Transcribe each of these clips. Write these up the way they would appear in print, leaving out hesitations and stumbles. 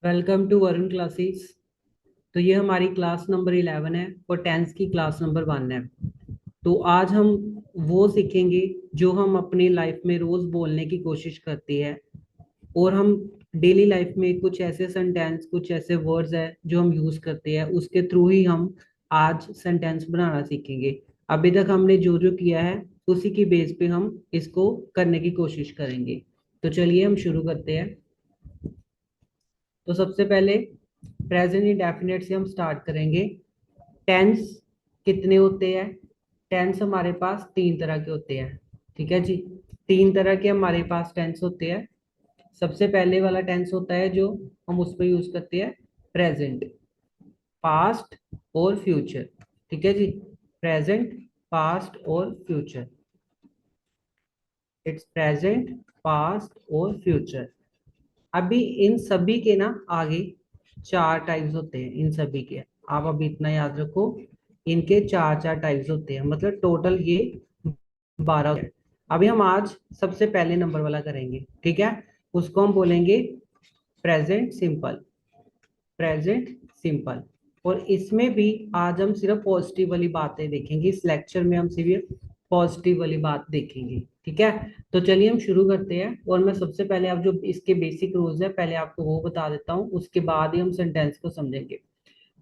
Welcome to Varun classes. तो ये हमारी क्लास नंबर 11 है और टेंथ की क्लास नंबर 1 है। तो आज हम वो सीखेंगे जो हम अपनी लाइफ में रोज बोलने की कोशिश करते हैं। और हम डेली लाइफ में कुछ ऐसे सेंटेंस, कुछ ऐसे वर्ड्स है जो हम यूज करते हैं, उसके थ्रू ही हम आज सेंटेंस बनाना सीखेंगे। अभी तक हमने जो जो किया है उसी की बेस पे हम इसको करने की कोशिश करेंगे। तो चलिए हम शुरू करते हैं। तो सबसे पहले प्रेजेंट इंडेफिनिट से हम स्टार्ट करेंगे। टेंस कितने होते हैं? टेंस हमारे पास तीन तरह के होते हैं। ठीक है जी। तीन तरह के हमारे पास टेंस होते हैं। सबसे पहले वाला टेंस होता है जो हम उसमें यूज करते हैं, प्रेजेंट, पास्ट और फ्यूचर। ठीक है जी। प्रेजेंट, पास्ट और फ्यूचर। इट्स प्रेजेंट, पास्ट और फ्यूचर। अभी इन सभी के ना आगे चार टाइप्स होते हैं। इन सभी के आप अभी इतना याद रखो, इनके चार चार टाइप्स होते हैं, मतलब टोटल ये 12 है। अभी हम आज सबसे पहले नंबर वाला करेंगे। ठीक है। उसको हम बोलेंगे प्रेजेंट सिंपल। Present simple. और इसमें भी आज हम सिर्फ पॉजिटिव वाली बातें देखेंगे। इस लेक्चर में हम सिर्फ पॉजिटिव वाली बात देखेंगे। ठीक है। तो चलिए हम शुरू करते हैं। और मैं सबसे पहले आप जो इसके बेसिक रूल्स है पहले आपको वो बता देता हूँ, उसके बाद ही हम सेंटेंस को समझेंगे।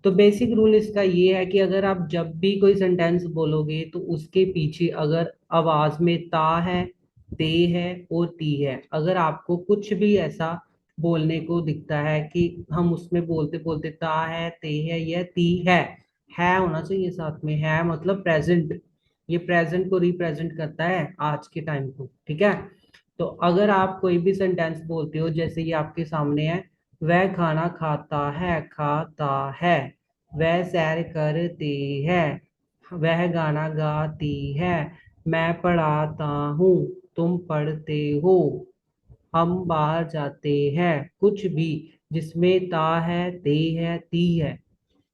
तो बेसिक रूल इसका ये है कि अगर आप जब भी कोई सेंटेंस बोलोगे तो उसके पीछे अगर आवाज में ता है, ते है और ती है, अगर आपको कुछ भी ऐसा बोलने को दिखता है कि हम उसमें बोलते बोलते ता है, ते है या ती है होना चाहिए साथ में। है मतलब प्रेजेंट। ये प्रेजेंट को रिप्रेजेंट करता है, आज के टाइम को। ठीक है। तो अगर आप कोई भी सेंटेंस बोलते हो, जैसे ये आपके सामने है, वह खाना खाता है, खाता है। वह सैर करती है, वह गाना गाती है। मैं पढ़ाता हूँ, तुम पढ़ते हो। हम बाहर जाते हैं। कुछ भी जिसमें ता है, ते है, ती है,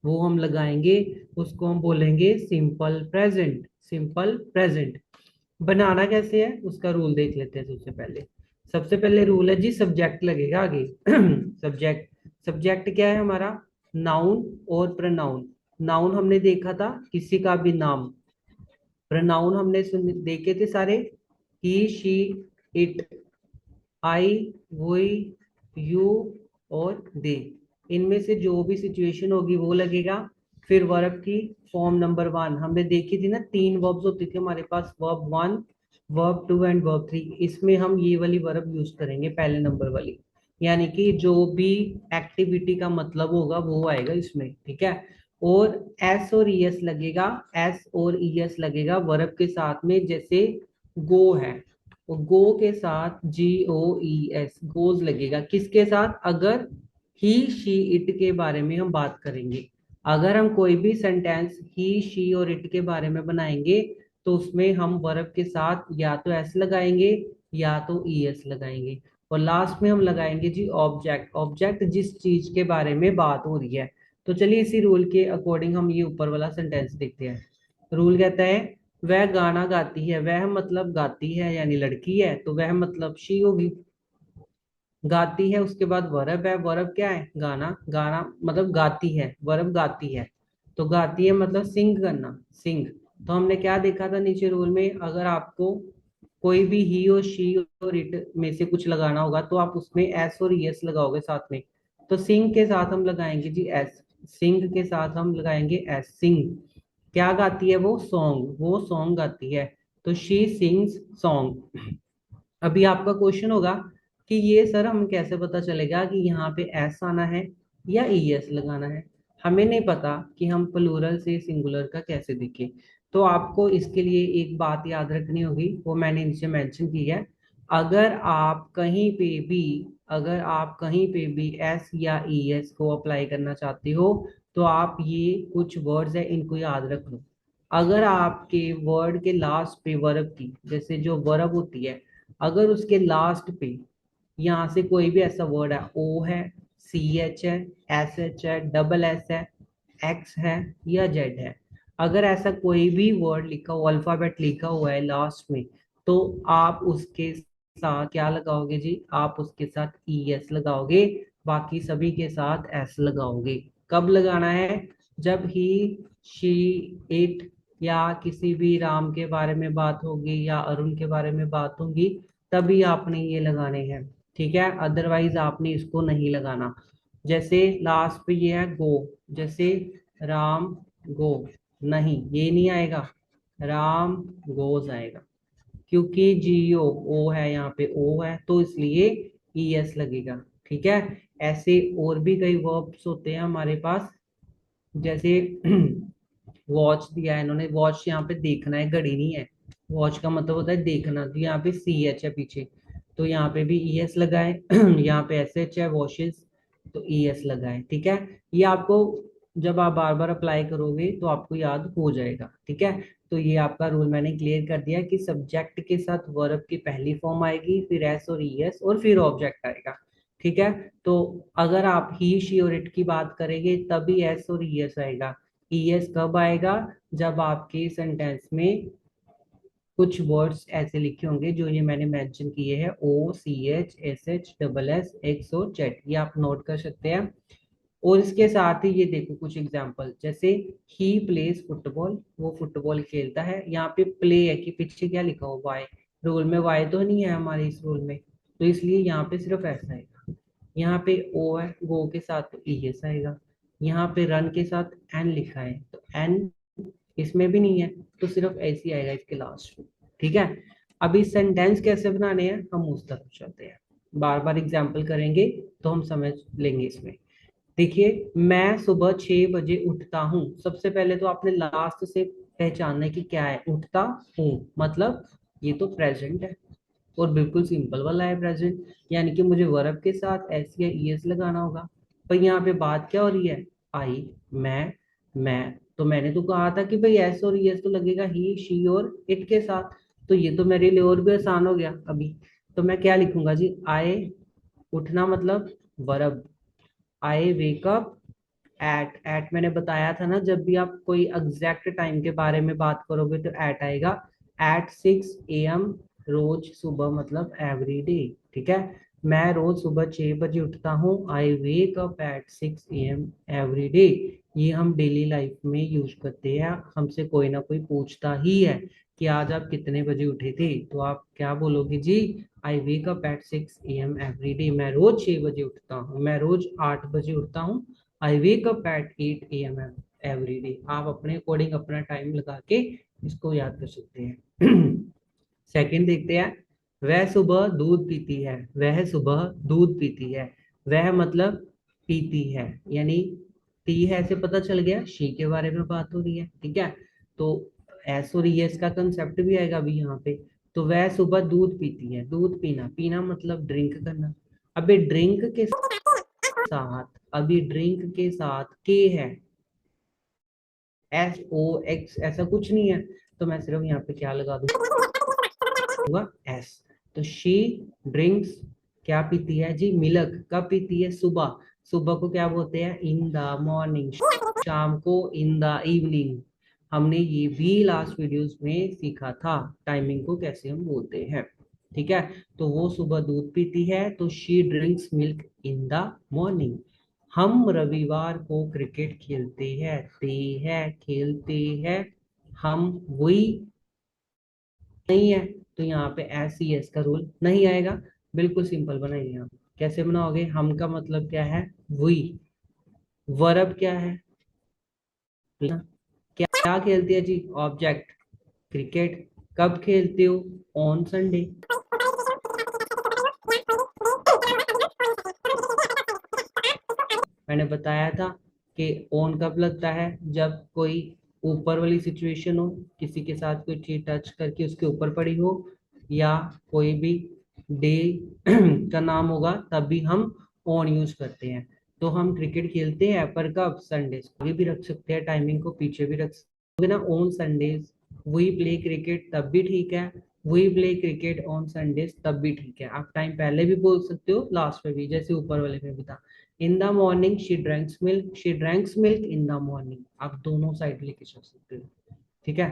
वो हम लगाएंगे। उसको हम बोलेंगे सिंपल प्रेजेंट। Simple present. बनाना कैसे है उसका रूल देख लेते हैं। सबसे पहले रूल है जी, सब्जेक्ट लगेगा आगे। सब्जेक्ट। सब्जेक्ट क्या है हमारा? नाउन और प्रोनाउन। नाउन हमने देखा था किसी का भी नाम। प्रोनाउन हमने देखे थे सारे, ही, शी, इट, आई, वही, यू और दे। इनमें से जो भी सिचुएशन होगी वो लगेगा। फिर वर्ब की फॉर्म नंबर 1 हमने देखी थी ना, तीन वर्ब्स होती थी हमारे पास, वर्ब 1, वर्ब 2 एंड वर्ब 3। इसमें हम ये वाली वर्ब यूज करेंगे, पहले नंबर वाली। यानी कि जो भी एक्टिविटी का मतलब होगा वो आएगा इसमें। ठीक है। और एस और ई एस लगेगा। एस और ई एस लगेगा वर्ब के साथ में, जैसे गो है, वो गो के साथ GOES, गोज लगेगा। किसके साथ? अगर ही, शी, इट के बारे में हम बात करेंगे। अगर हम कोई भी सेंटेंस ही, शी और इट के बारे में बनाएंगे तो उसमें हम वर्ब के साथ या तो एस लगाएंगे या तो ES लगाएंगे। और लास्ट में हम लगाएंगे जी ऑब्जेक्ट। ऑब्जेक्ट जिस चीज के बारे में बात हो रही है। तो चलिए इसी रूल के अकॉर्डिंग हम ये ऊपर वाला सेंटेंस देखते हैं। रूल कहता है वह गाना गाती है। वह मतलब गाती है यानी लड़की है, तो वह मतलब शी होगी। गाती है, उसके बाद वर्ब है। वर्ब क्या है? गाना। गाना मतलब गाती है, वर्ब गाती है। तो गाती है मतलब सिंग करना, सिंग। तो हमने क्या देखा था नीचे रूल में, अगर आपको कोई भी ही और शी और इट में से कुछ लगाना होगा तो आप उसमें एस और एस लगाओगे साथ में। तो सिंग के साथ हम लगाएंगे जी एस। सिंग के साथ हम लगाएंगे एस, सिंग। क्या गाती है वो? सॉन्ग। वो सॉन्ग गाती है, तो शी सिंग्स सॉन्ग। अभी आपका क्वेश्चन होगा कि ये सर हम कैसे पता चलेगा कि यहाँ पे एस आना है या ES लगाना है? हमें नहीं पता कि हम प्लूरल से सिंगुलर का कैसे देखें। तो आपको इसके लिए एक बात याद रखनी होगी, वो मैंने नीचे मेंशन की है। अगर आप कहीं पे भी अगर आप कहीं पे भी एस या ES को अप्लाई करना चाहते हो तो आप ये कुछ वर्ड्स है इनको याद रख लो। अगर आपके वर्ड के लास्ट पे वर्ब की, जैसे जो वर्ब होती है, अगर उसके लास्ट पे यहाँ से कोई भी ऐसा वर्ड है, ओ है, CH है, SH है, डबल S है, X है या Z है, अगर ऐसा कोई भी वर्ड लिखा हुआ, अल्फाबेट लिखा हुआ है लास्ट में, तो आप उसके साथ क्या लगाओगे जी? आप उसके साथ ES लगाओगे। बाकी सभी के साथ एस लगाओगे। कब लगाना है? जब ही, शी, इट या किसी भी राम के बारे में बात होगी या अरुण के बारे में बात होगी, तभी आपने ये लगाने हैं। ठीक है, अदरवाइज आपने इसको नहीं लगाना। जैसे लास्ट पे ये है गो, जैसे राम गो, नहीं ये नहीं आएगा, राम गोज आएगा, क्योंकि जीओ ओ है, यहाँ पे ओ है, तो इसलिए ई एस लगेगा। ठीक है, ऐसे और भी कई वर्ब्स होते हैं हमारे पास, जैसे वॉच दिया है इन्होंने, वॉच यहाँ पे देखना है, घड़ी नहीं है। वॉच का मतलब होता है देखना, तो यहाँ पे सी एच है पीछे, तो यहाँ पे भी ई एस लगाए। यहाँ पे एस एच है वॉशेस, तो ई एस लगाए। ठीक है, ये आपको जब आप बार बार अप्लाई करोगे तो आपको याद हो जाएगा। ठीक है, तो ये आपका रूल मैंने क्लियर कर दिया कि सब्जेक्ट के साथ वर्ब की पहली फॉर्म आएगी, फिर एस और ई एस, और फिर ऑब्जेक्ट आएगा। ठीक है, तो अगर आप ही शी और इट की बात करेंगे तभी एस और ई एस आएगा। ईएस कब आएगा? जब आपके सेंटेंस में कुछ वर्ड्स ऐसे लिखे होंगे जो ये मैंने मेंशन किए हैं, O C H S H double S X O Z, ये आप नोट कर सकते हैं। और इसके साथ ही ये देखो कुछ एग्जांपल, जैसे ही प्लेज फुटबॉल, वो फुटबॉल खेलता है। यहाँ पे प्ले है कि पीछे क्या लिखा हो, वाई। रूल में वाई तो नहीं है हमारे इस रूल में, तो इसलिए यहाँ पे सिर्फ ऐसा आएगा। यहाँ पे ओ है, गो के साथ तो ई एस आएगा। यहाँ पे रन के साथ एन लिखा है, तो एन इसमें भी नहीं है, तो सिर्फ ऐसे ही आएगा इसके लास्ट में। ठीक है, अभी सेंटेंस कैसे बनाने हैं हम उस तरफ चलते हैं, बार बार एग्जाम्पल करेंगे तो हम समझ लेंगे इसमें। देखिए, मैं सुबह 6 बजे उठता हूँ। सबसे पहले तो आपने लास्ट से पहचानना है कि क्या है, उठता हूँ मतलब ये तो प्रेजेंट है, और बिल्कुल सिंपल वाला है प्रेजेंट, यानी कि मुझे वर्ब के साथ एस या ई एस लगाना होगा। पर यहाँ पे बात क्या हो रही है, आई, मैं, तो मैंने तो कहा था कि भाई एस और ई एस तो लगेगा ही शी और इट के साथ, तो ये तो मेरे लिए और भी आसान हो गया अभी। तो मैं क्या लिखूंगा जी, आए, उठना मतलब वर्ब, आई वेक अप एट मैंने बताया था ना, जब भी आप कोई एग्जैक्ट टाइम के बारे में बात करोगे तो एट आएगा। एट 6 AM, रोज सुबह मतलब एवरी डे। ठीक है, मैं रोज सुबह 6 बजे उठता हूँ, I wake up at 6 AM every day. ये हम डेली लाइफ में यूज करते हैं, हमसे कोई ना कोई पूछता ही है कि आज आप कितने बजे उठे थे, तो आप क्या बोलोगे जी, I wake up at 6 AM every day. मैं रोज 6 बजे उठता हूँ, मैं रोज 8 बजे उठता हूँ, I wake up at 8 AM every day. आप अपने अकॉर्डिंग अपना टाइम लगा के इसको याद कर सकते हैं। सेकंड देखते हैं, वह सुबह दूध पीती है, वह सुबह दूध पीती है। वह मतलब पीती है, यानी पी है से पता चल गया शी के बारे में बात हो रही है। ठीक है, तो एस और एस का कंसेप्ट भी आएगा अभी यहाँ पे। तो वह सुबह दूध पीती है, दूध पीना, पीना मतलब ड्रिंक करना। अबे ड्रिंक के साथ, अभी ड्रिंक के साथ के है, एस ओ एक्स ऐसा कुछ नहीं है, तो मैं सिर्फ यहाँ पे क्या लगा दूंगा, एस। तो शी ड्रिंक्स, क्या पीती है जी, मिल्क। कब पीती है, सुबह। सुबह को क्या बोलते हैं, इन द मॉर्निंग। शाम को इन द इवनिंग। हमने ये भी लास्ट वीडियोस में सीखा था, टाइमिंग को कैसे हम बोलते हैं। ठीक है, तो वो सुबह दूध पीती है, तो she drinks milk in the morning. हम रविवार को क्रिकेट खेलते हैं, ते है खेलते हैं, हम वही नहीं है, तो यहाँ पे एस सी एस का रूल नहीं आएगा। बिल्कुल सिंपल बनाइए आप। कैसे बनाओगे, हम का मतलब क्या है, वही। वर्ब क्या है, क्या क्या खेलती है जी, ऑब्जेक्ट, क्रिकेट। कब खेलते हो, ऑन संडे। मैंने बताया था कि ऑन कब लगता है, जब कोई ऊपर वाली सिचुएशन हो, किसी के साथ कोई चीज टच करके उसके ऊपर पड़ी हो, या कोई भी डे का नाम होगा, तब भी हम ऑन यूज करते हैं। तो हम क्रिकेट खेलते हैं, पर कब, संडे। आगे भी रख सकते हैं टाइमिंग को, पीछे भी रख सकते हैं ना, on Sundays we play cricket, तब भी ठीक है। We play cricket on Sundays, तब भी ठीक है। आप टाइम पहले भी बोल सकते हो, लास्ट में भी, जैसे ऊपर वाले में भी था। In the morning she drinks milk, she drinks milk in the morning. आप दोनों साइड लेके चल सकते हो। ठीक है,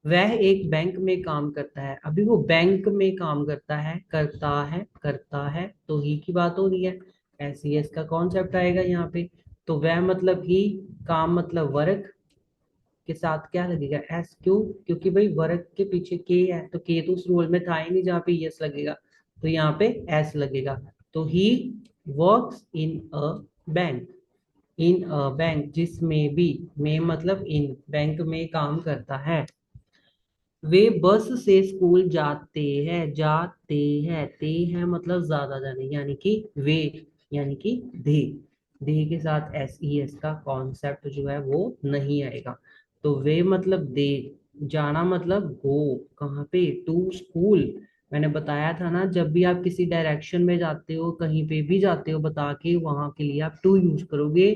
वह एक बैंक में काम करता है। अभी वो बैंक में काम करता है, करता है, करता है, तो ही की बात हो रही है। एस का कॉन्सेप्ट आएगा यहाँ पे। तो वह मतलब ही, काम मतलब वर्क के साथ क्या लगेगा, एस। क्यों? क्योंकि भाई वर्क के पीछे के है, तो के तो उस रोल में था ही नहीं जहाँ पे यस लगेगा, तो यहाँ पे एस लगेगा। तो he works in a bank, in a bank, जिसमें भी, में मतलब इन, बैंक में काम करता है। वे बस से स्कूल जाते हैं, जाते हैं, ते हैं मतलब ज्यादा जाने, यानी कि वे, यानी कि दे के साथ एस ई एस का कॉन्सेप्ट जो है वो नहीं आएगा। तो वे मतलब दे, जाना मतलब गो, कहाँ पे, टू स्कूल। मैंने बताया था ना, जब भी आप किसी डायरेक्शन में जाते हो, कहीं पे भी जाते हो, बता के वहां के लिए आप टू यूज करोगे,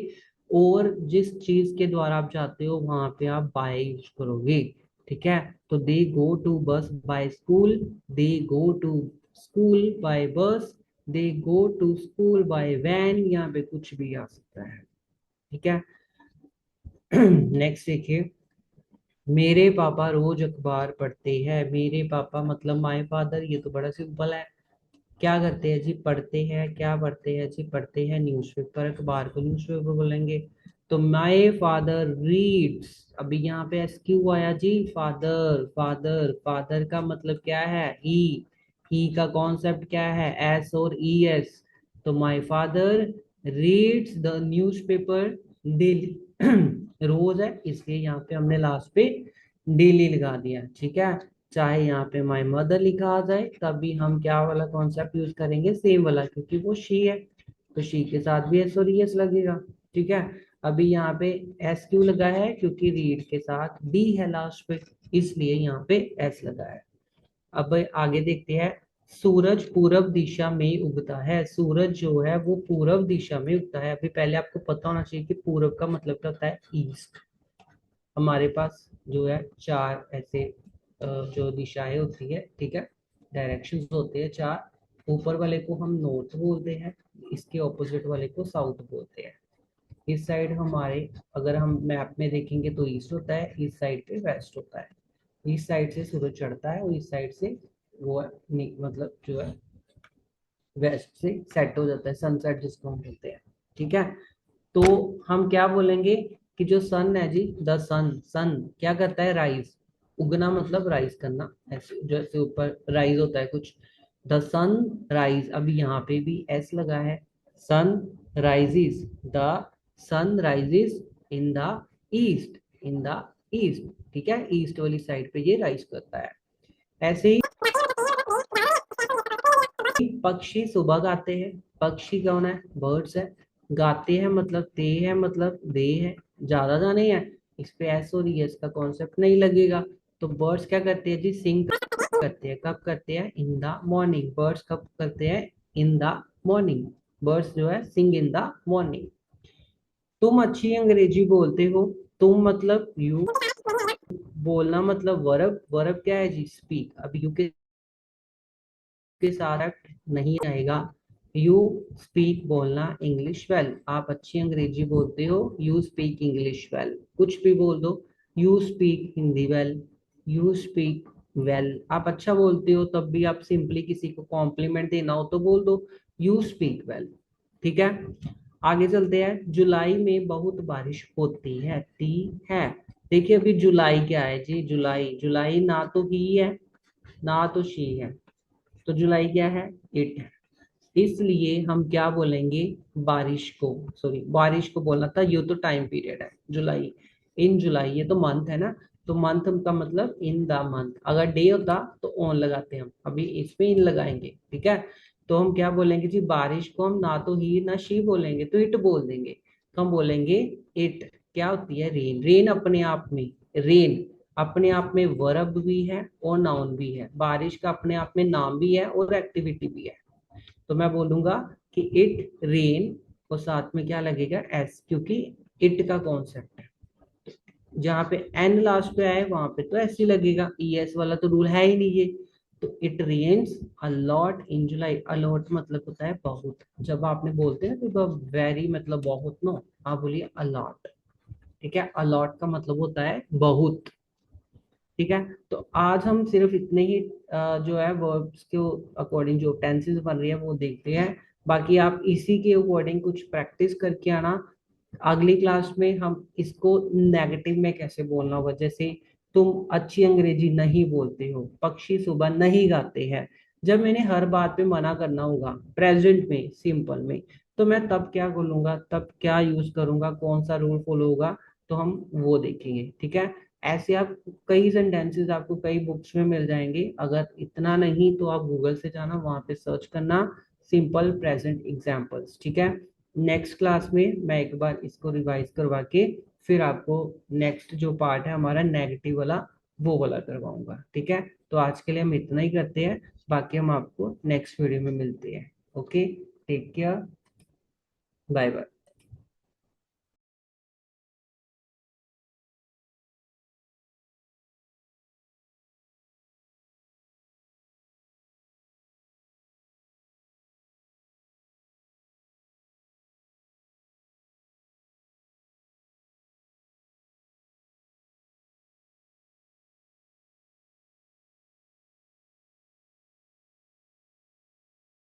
और जिस चीज के द्वारा आप जाते हो वहां पे आप बाय यूज करोगे। ठीक है। तो they go to bus by school, they go to school by bus, they go to school by van, यहाँ पे कुछ भी आ सकता है। ठीक है। नेक्स्ट देखिए, मेरे पापा रोज अखबार पढ़ते हैं। मेरे पापा मतलब माय फादर, ये तो बड़ा सिंपल है। क्या करते हैं जी, पढ़ते हैं। क्या पढ़ते हैं जी, पढ़ते हैं न्यूज़पेपर, अखबार को न्यूज़पेपर बोलेंगे। तो माय फादर रीड्स, अभी यहाँ पे एस क्यू आया जी, फादर, फादर, फादर का मतलब क्या है, ही का कॉन्सेप्ट क्या है, एस और ई एस। तो my father reads the newspaper daily, रोज है इसलिए यहाँ पे हमने लास्ट पे डेली लगा दिया। ठीक है। चाहे यहाँ पे माय मदर लिखा आ जाए, तब भी हम क्या वाला कॉन्सेप्ट यूज करेंगे, सेम वाला, क्योंकि वो शी है, तो शी के साथ भी एस और एस लगेगा। ठीक है। अभी यहाँ पे एस क्यों लगा है, क्योंकि रीड के साथ डी है लास्ट पे, इसलिए यहाँ पे एस लगा है। अब आगे देखते हैं, सूरज पूरब दिशा में उगता है। सूरज जो है वो पूरब दिशा में उगता है। अभी पहले आपको पता होना चाहिए कि पूरब का मतलब क्या होता है, ईस्ट। हमारे पास जो है चार ऐसे जो दिशाएं होती है, ठीक है, डायरेक्शंस होते हैं चार। ऊपर वाले को हम नॉर्थ बोलते हैं, इसके ऑपोजिट वाले को साउथ बोलते हैं। इस साइड हमारे, अगर हम मैप में देखेंगे तो ईस्ट होता है, इस साइड पे वेस्ट होता है। इस साइड से सूरज चढ़ता है और इस साइड से वो मतलब जो है वेस्ट से सेट हो जाता है, सनसेट जिसको हम बोलते हैं। ठीक है। तो हम क्या बोलेंगे कि जो सन है जी, द सन, सन क्या करता है, राइज, उगना मतलब राइज करना, ऐसे जैसे ऊपर राइज होता है कुछ। द सन राइज, अभी यहाँ पे भी एस लगा है, sun rises, the sun rises in the east, in the east. ठीक है, ईस्ट वाली साइड पे ये राइज करता है। ऐसे ही पक्षी सुबह गाते हैं। पक्षी कौन है, बर्ड्स है। गाते हैं मतलब ते है, मतलब दे है, ज्यादा जा नहीं है। इस पे एस और एस का कॉन्सेप्ट नहीं लगेगा। तो बर्ड्स क्या करते हैं जी, सिंग करते हैं। कब करते हैं, इन द मॉर्निंग। बर्ड्स कब करते हैं, इन द मॉर्निंग। बर्ड्स जो है सिंग इन द मॉर्निंग। तुम अच्छी अंग्रेजी बोलते हो। तुम मतलब यू, बोलना मतलब वर्ब, वर्ब क्या है जी, स्पीक। अब यू के साथ नहीं आएगा। यू स्पीक, बोलना इंग्लिश वेल, आप अच्छी अंग्रेजी बोलते हो, यू स्पीक इंग्लिश वेल। कुछ भी बोल दो, you speak Hindi well, you speak well. आप अच्छा बोलते हो, तब भी आप सिंपली किसी को कॉम्प्लीमेंट देना हो तो बोल दो यू स्पीक वेल। ठीक है। आगे चलते हैं, जुलाई में बहुत बारिश होती है, ती है। देखिए अभी जुलाई क्या है जी, जुलाई, जुलाई ना तो ही है ना तो शी है, तो जुलाई क्या है, इट है। इसलिए हम क्या बोलेंगे, बारिश को, सॉरी बारिश को बोलना था, ये तो टाइम पीरियड है जुलाई, इन जुलाई, ये तो मंथ है ना। तो मंथ का मतलब इन द मंथ, अगर डे होता तो ऑन लगाते हम, अभी इसमें इन लगाएंगे। ठीक है। तो हम क्या बोलेंगे जी, बारिश को हम ना तो ही ना शी बोलेंगे, तो इट बोल देंगे। तो हम बोलेंगे इट। क्या होती है, रेन। रेन अपने आप में, रेन अपने आप में वर्ब भी है और नाउन भी है। बारिश का अपने आप में नाम भी है और एक्टिविटी भी है। तो मैं बोलूंगा कि इट रेन, और साथ में क्या लगेगा, एस, क्योंकि इट का कॉन्सेप्ट है। जहां पे एन लास्ट पे आए वहां पे तो एस ही लगेगा, ई एस वाला तो रूल है ही नहीं ये। तो it rains a lot in July. A lot मतलब होता है बहुत। जब आपने बोलते हैं तो वेरी मतलब बहुत, नो, आप बोलिए अलॉट। ठीक है, अलॉट का मतलब होता है बहुत। ठीक है। तो आज हम सिर्फ इतने ही जो है वर्ब्स के अकॉर्डिंग जो टेंसेस बन रही है वो देखते हैं। बाकी आप इसी के अकॉर्डिंग कुछ प्रैक्टिस करके आना। अगली क्लास में हम इसको नेगेटिव में कैसे बोलना होगा, जैसे तुम अच्छी अंग्रेजी नहीं बोलते हो, पक्षी सुबह नहीं गाते हैं। जब मैंने हर बात पे मना करना होगा प्रेजेंट में, सिंपल में, तो मैं तब क्या बोलूंगा, तब क्या यूज करूंगा, कौन सा रूल फॉलो होगा, तो हम वो देखेंगे। ठीक है। ऐसे आप कई सेंटेंसेस आपको कई बुक्स में मिल जाएंगे। अगर इतना नहीं तो आप गूगल से जाना, वहां पे सर्च करना सिंपल प्रेजेंट एग्जाम्पल्स। ठीक है। नेक्स्ट क्लास में मैं एक बार इसको रिवाइज करवा के फिर आपको नेक्स्ट जो पार्ट है हमारा नेगेटिव वाला, वो वाला करवाऊंगा। ठीक है। तो आज के लिए हम इतना ही करते हैं, बाकी हम आपको नेक्स्ट वीडियो में मिलते हैं। Okay, take care, bye bye.